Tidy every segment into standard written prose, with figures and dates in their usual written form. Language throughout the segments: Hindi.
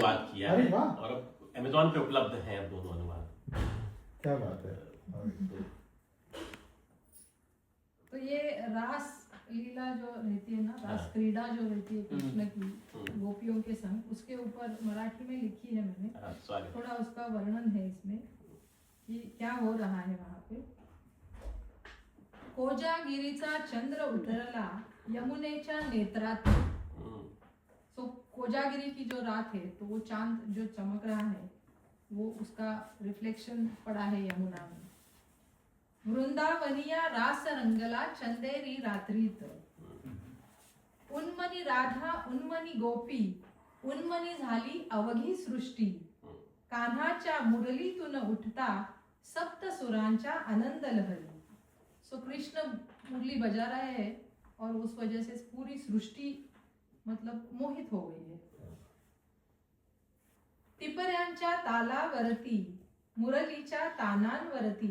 अनुवाद किया है और अब अमेज़न पे उपलब्ध हैं अब दोनों अनुवाद। क्या बात है। तो ये रास लीला जो रहती है ना, रास क्रीड़ा जो रहती है कृष्ण की गोपियों के संग, उसके ऊपर मराठी में लिखी है मैंने, थोड़ा उसका वर्णन है इसमें कि क्या हो रहा है वहाँ पे। कोजागिरीचा चंद्र उतरला यमुनेच्या नेत्रात। सो कोजागिरी की जो रात है तो वो चांद जो चमक रहा है वो उसका रिफ्लेक्शन पड़ा है यमुना में। वृंदावनिया रास रंगला चंदेरी रात्रीत। उन्मनी राधा उन्मनी गोपी उन्मनी झाली अवघी सृष्टी। कान्हाच्या मुरलीतून उठता सप्त सुरांच्या आनंद लहरी। सो कृष्ण मुरली बजा रहे हैं और उस वजह से पूरी सृष्टि मतलब मोहित हो गई है। टिपऱ्यांच्या तालावरती मुरलीच्या तानांवरती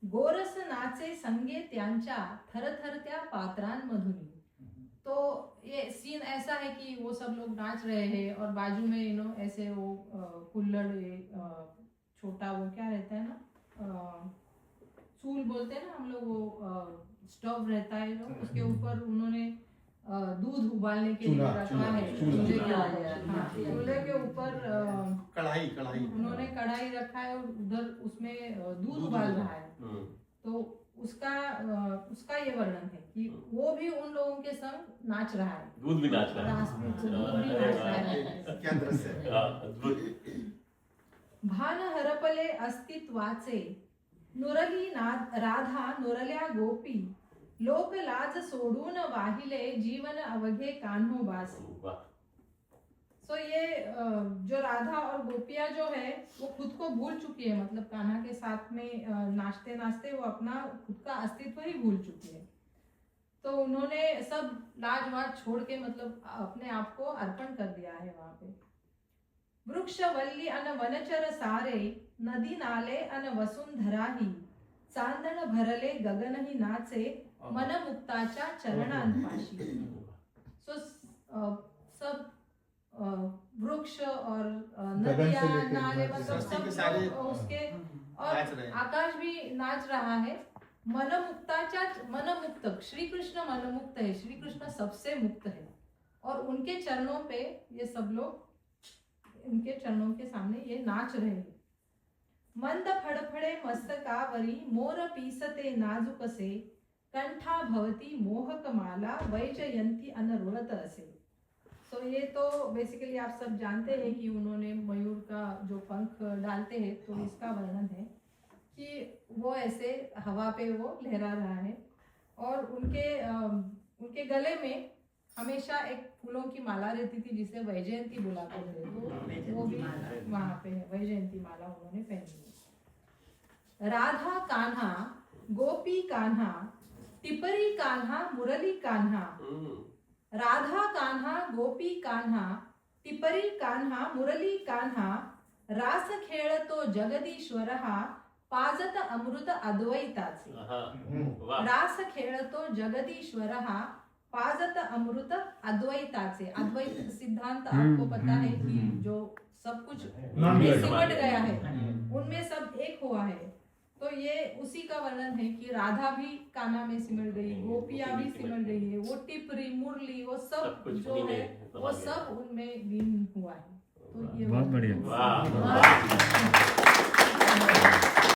गोरस नाचे संगे त्यांच्या थरथरत्या पात्रांमधून। तो ये सीन ऐसा है कि वो सब लोग नाच रहे हैं और बाजू में ऐसे वो कुल्लड़ छोटा वो क्या रहता है ना, चूल बोलते हैं ना हम लोग, वो स्टोव रहता है उसके ऊपर उन्होंने दूध उबालने के लिए रखा है। चूल्हे के ऊपर कढ़ाई उन्होंने कढ़ाई रखा है और उधर उसमें दूध उबाल रहा है। तो उसका ये वर्णन है कि वो भी उन लोगों के संग नाच रहा है, दूध भी नाच रहा है। क्या दृश्य है। भान हरपले अस्तित्वाचे नुरली राधा नुरल्या गोपी। लोक लाज सोडून वाहिले जीवन अवघे कान्होबासी। सो ये जो राधा और गोपियां जो है वो खुद को भूल चुकी है, मतलब कान्हा के साथ में नाचते नाचते वो अपना खुद का अस्तित्व ही भूल चुकी है। तो उन्होंने सब लाज वाज छोड़ के मतलब अपने आप को अर्पण कर दिया है वहां पे। वृक्ष वल्ली अन वनचर सारे नदी नाले अन वसुंधरा ही। चांदण भरले गगन ही नाचे मन मुक्ताच्या चरणांपाशी। सो सब वृक्ष और नदियां नाले मतलब सब उसके और आकाश भी नाच रहा है। मनमुक्त श्री कृष्ण मनमुक्त है, श्री कृष्ण सबसे मुक्त है और उनके चरणों पे ये सब लोग उनके चरणों के सामने ये नाच रहे हैं। मंद फड़फड़े मस्तकावरी मोर पीसते नाजुक से। कंठा भवती मोहक माला वैजयंती अनरुणत असे। तो ये तो बेसिकली आप सब जानते हैं कि उन्होंने मयूर का जो पंख डालते हैं तो इसका वर्णन है कि वो ऐसे हवा पे वो लहरा रहा है और उनके गले में हमेशा एक फूलों की माला रहती थी जिसे वैजयंती बुलाते थे, तो वो भी वहां पे है, वैजयंती माला उन्होंने पहनी है। राधा कान्हा गोपी कान्हा टिपरी कान्हा मुरली कान्हा। राधा कान्हा गोपी कान्हा टिपरी कान्हा मुरली कान्हा। रास खेळतो जगदीश्वर हा पाजत अमृत अद्वैताचे। रास खेळतो जगदीश्वर हा पाजत अमृत अद्वैताचे। अद्वैत सिद्धांत आपको पता है कि जो सब कुछ सिमट गया है उनमें सब एक हुआ है। तो ये उसी का वर्णन है कि राधा भी कान्हा में सिमट गई, गोपियां भी सिमट गई है, वो टिपरी मुरली वो सब जो है वो सब उनमें लीन हुआ है। तो ये बहुत बढ़िया।